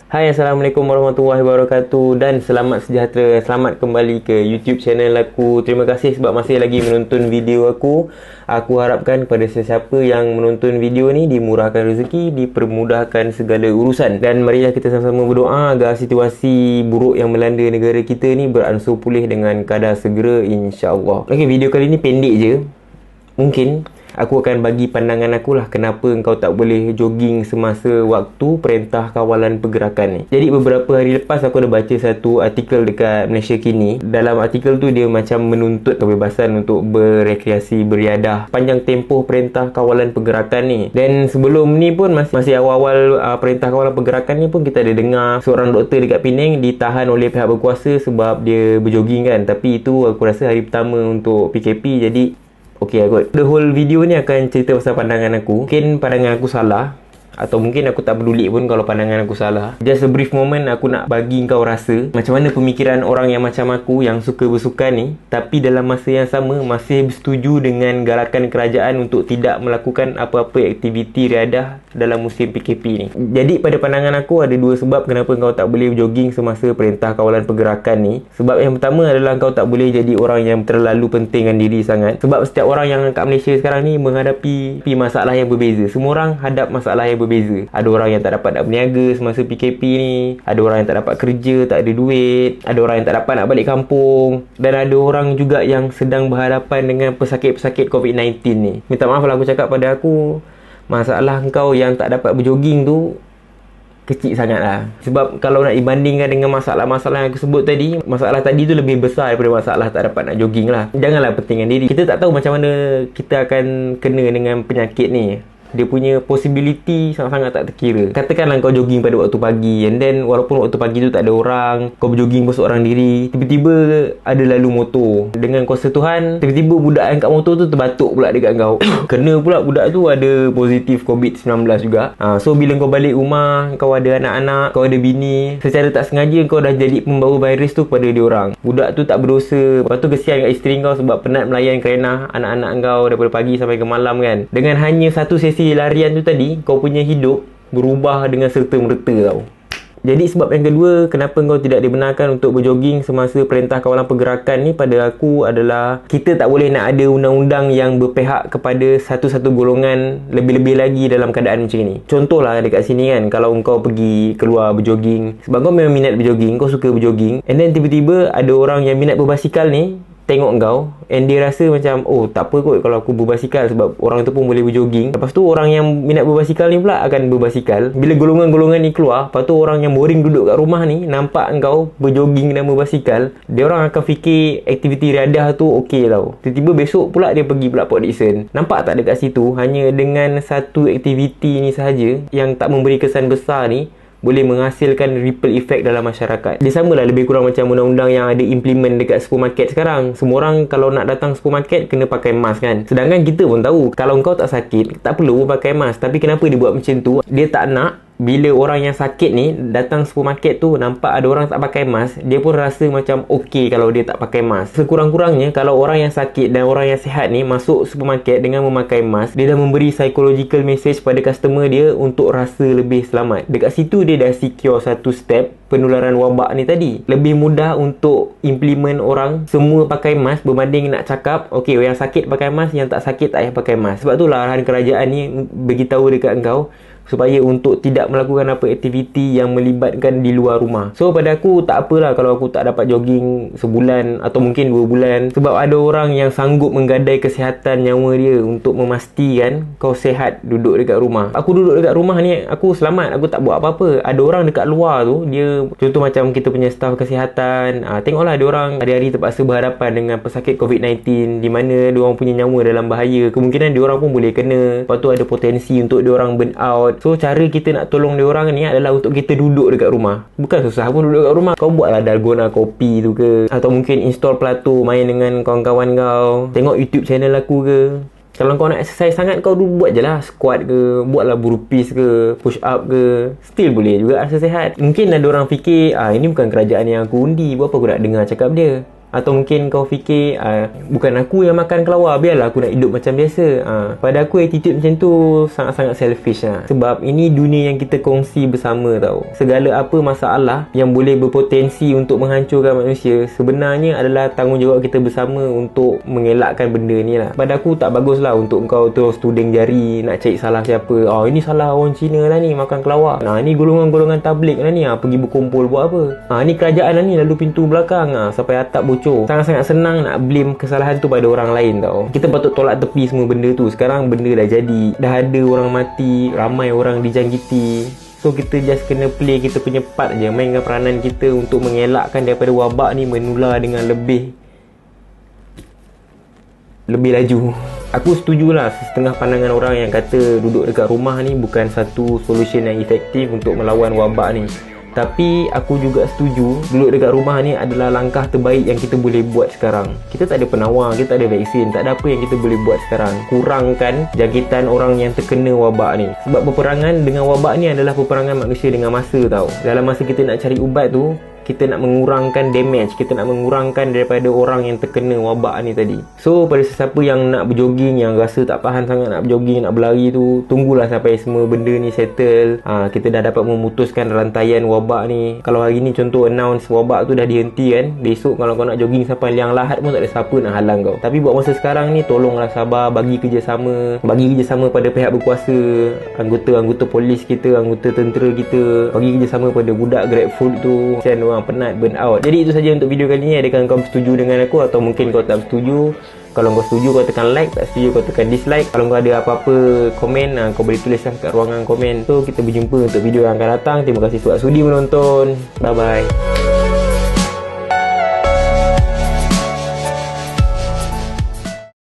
Hai, Assalamualaikum warahmatullahi wabarakatuh dan selamat sejahtera. Selamat kembali ke YouTube channel aku. Terima kasih sebab masih lagi menonton video aku. Aku harapkan kepada sesiapa yang menonton video ni dimurahkan rezeki, dipermudahkan segala urusan. Dan marilah kita sama-sama berdoa agar situasi buruk yang melanda negara kita ni beransur pulih dengan kadar segera, insya-Allah. Okey, video kali ni pendek je. Mungkin aku akan bagi pandangan aku lah kenapa engkau tak boleh jogging semasa waktu Perintah Kawalan Pergerakan ni. Jadi beberapa hari lepas aku ada baca satu artikel dekat Malaysia Kini. Dalam artikel tu dia macam menuntut kebebasan untuk berrekreasi, beriadah panjang tempoh Perintah Kawalan Pergerakan ni. Dan sebelum ni pun masih awal-awal Perintah Kawalan Pergerakan ni pun kita ada dengar seorang doktor dekat Penang ditahan oleh pihak berkuasa sebab dia berjogging kan. Tapi itu aku rasa hari pertama untuk PKP, jadi okey lah kot. The whole video ni akan cerita pasal pandangan aku. Mungkin pandangan aku salah, atau mungkin aku tak peduli pun kalau pandangan aku salah. Just a brief moment aku nak bagi kau rasa macam mana pemikiran orang yang macam aku yang suka bersukan ni, tapi dalam masa yang sama masih bersetuju dengan galakan kerajaan untuk tidak melakukan apa-apa aktiviti riadah dalam musim PKP ni. Jadi pada pandangan aku ada dua sebab kenapa kau tak boleh jogging semasa Perintah Kawalan Pergerakan ni. Sebab yang pertama adalah kau tak boleh jadi orang yang terlalu pentingkan diri sangat. Sebab setiap orang yang kat Malaysia sekarang ni menghadapi masalah yang berbeza. Semua orang hadap masalah yang berbeza. Ada orang yang tak dapat nak berniaga semasa PKP ni, ada orang yang tak dapat kerja, tak ada duit, ada orang yang tak dapat nak balik kampung, dan ada orang juga yang sedang berhadapan dengan pesakit-pesakit COVID-19 ni. Minta maaf kalau aku cakap pada aku, masalah kau yang tak dapat berjoging tu kecil sangat lah. Sebab kalau nak dibandingkan dengan masalah-masalah yang aku sebut tadi, masalah tadi tu lebih besar daripada masalah tak dapat nak jogging lah. Janganlah pentingkan diri. Kita tak tahu macam mana kita akan kena dengan penyakit ni. Dia punya possibility sangat-sangat tak terkira. Katakanlah kau jogging pada waktu pagi, and then walaupun waktu pagi tu tak ada orang, kau berjogging seorang diri, tiba-tiba ada lalu motor. Dengan kuasa Tuhan, tiba-tiba budak yang kat motor tu terbatuk pula dekat kau. Kena pula budak tu ada positif COVID-19 juga. So bila kau balik rumah, kau ada anak-anak, kau ada bini, secara tak sengaja kau dah jadi pembawa virus tu kepada dia orang. Budak tu tak berdosa. Lepas tu kesian kat isteri kau sebab penat melayan kerana anak-anak kau daripada pagi sampai ke malam kan. Dengan hanya satu sesi larian tu tadi, kau punya hidup berubah dengan serta-merta tau. Jadi sebab yang kedua kenapa kau tidak dibenarkan untuk berjogging semasa Perintah Kawalan Pergerakan ni pada aku adalah kita tak boleh nak ada undang-undang yang berpihak kepada satu-satu golongan lebih-lebih lagi dalam keadaan macam ni. Contohlah dekat sini kan, kalau kau pergi keluar berjogging sebab kau memang minat berjogging, kau suka berjogging, and then tiba-tiba ada orang yang minat berbasikal ni tengok kau, and dia rasa macam, oh tak apa kot kalau aku berbasikal sebab orang tu pun boleh berjogging. Lepas tu orang yang minat berbasikal ni pula akan berbasikal. Bila golongan-golongan ni keluar, lepas tu orang yang boring duduk kat rumah ni nampak kau berjogging dan berbasikal, dia orang akan fikir aktiviti riadah tu okey tau. Tiba-tiba besok pula dia pergi pula Port Dickson. Nampak tak dekat situ, hanya dengan satu aktiviti ni sahaja yang tak memberi kesan besar ni boleh menghasilkan ripple effect dalam masyarakat. Dia samalah lebih kurang macam undang-undang yang ada implement dekat supermarket sekarang. Semua orang kalau nak datang supermarket kena pakai mask kan. Sedangkan kita pun tahu kalau kau tak sakit tak perlu pakai mask. Tapi kenapa dia buat macam tu? Dia tak nak bila orang yang sakit ni datang supermarket tu nampak ada orang tak pakai mask, dia pun rasa macam okey kalau dia tak pakai mask. Sekurang-kurangnya kalau orang yang sakit dan orang yang sihat ni masuk supermarket dengan memakai mask, dia dah memberi psychological message pada customer dia untuk rasa lebih selamat. Dekat situ dia dah secure satu step penularan wabak ni tadi. Lebih mudah untuk implement orang semua pakai mask berbanding nak cakap okey yang sakit pakai mask, yang tak sakit tak payah pakai mask. Sebab itulah arahan kerajaan ni beritahu dekat engkau supaya untuk tidak melakukan apa aktiviti yang melibatkan di luar rumah. So pada aku tak apalah kalau aku tak dapat jogging sebulan atau mungkin 2 bulan, sebab ada orang yang sanggup menggadai kesihatan nyawa dia untuk memastikan kau sihat duduk dekat rumah. Aku duduk dekat rumah ni aku selamat, aku tak buat apa-apa. Ada orang dekat luar tu, dia contoh macam kita punya staf kesihatan, tengoklah ada orang hari-hari terpaksa berhadapan dengan pesakit COVID-19 di mana dia orang punya nyawa dalam bahaya. Kemungkinan dia orang pun boleh kena. Lepas tu ada potensi untuk dia orang burn out. So cara kita nak tolong dia orang ni adalah untuk kita duduk dekat rumah. Bukan susah pun duduk dekat rumah. Kau buatlah dalgona kopi tu ke, atau mungkin install Plato, main dengan kawan-kawan kau, tengok YouTube channel aku ke. Kalau kau nak exercise sangat, kau buat je lah squat ke, buatlah burpees ke, push up ke. Still boleh juga rasa sihat. Mungkin ada orang fikir ini bukan kerajaan yang aku undi, buat apa aku nak dengar cakap dia. Atau mungkin kau fikir bukan aku yang makan kelawar, biarlah aku nak hidup macam biasa. Pada aku attitude macam tu sangat-sangat selfish lah. Sebab ini dunia yang kita kongsi bersama tau. Segala apa masalah yang boleh berpotensi untuk menghancurkan manusia sebenarnya adalah tanggungjawab kita bersama untuk mengelakkan benda ni lah. Pada aku tak bagus lah untuk kau terus tuding jari nak cari salah siapa. Ini salah orang Cina lah ni makan kelawar. Ni golongan-golongan tablik lah ni pergi berkumpul buat apa. Ni kerajaan lah ni lalu pintu belakang sampai atap bocor. Sangat-sangat senang nak blame kesalahan tu pada orang lain tau. Kita patut tolak tepi semua benda tu. Sekarang benda dah jadi, dah ada orang mati, ramai orang dijangkiti. So kita just kena play kita punya part je, mainkan peranan kita untuk mengelakkan daripada wabak ni menular dengan lebih laju. Aku setujulah setengah pandangan orang yang kata duduk dekat rumah ni bukan satu solution yang efektif untuk melawan wabak ni. Tapi aku juga setuju duduk dekat rumah ni adalah langkah terbaik yang kita boleh buat sekarang. Kita tak ada penawar, kita tak ada vaksin, tak ada apa yang kita boleh buat sekarang. Kurangkan jangkitan orang yang terkena wabak ni. Sebab peperangan dengan wabak ni adalah peperangan manusia dengan masa tau. Dalam masa kita nak cari ubat tu, kita nak mengurangkan damage, kita nak mengurangkan daripada orang yang terkena wabak ni tadi. So pada sesiapa yang nak berjoging, yang rasa tak tahan sangat nak berjoging, nak berlari tu, tunggulah sampai semua benda ni settle. Kita dah dapat memutuskan rantaian wabak ni. Kalau hari ni contoh announce wabak tu dah dihenti kan, besok kalau kau nak jogging sampai liang lahat pun tak ada siapa nak halang kau. Tapi buat masa sekarang ni tolonglah sabar, bagi kerjasama pada pihak berkuasa, anggota polis kita, anggota tentera kita, bagi kerjasama pada budak GrabFood tu. Kesian orang penat, burn out. Jadi itu saja untuk video kali ni. Adakah kau setuju dengan aku atau mungkin kau tak setuju? Kalau kau setuju kau tekan like, tak setuju kau tekan dislike. Kalau kau ada apa-apa komen, kau boleh tuliskan kat ruangan komen. So kita berjumpa untuk video yang akan datang. Terima kasih sebab sudi menonton. Bye bye.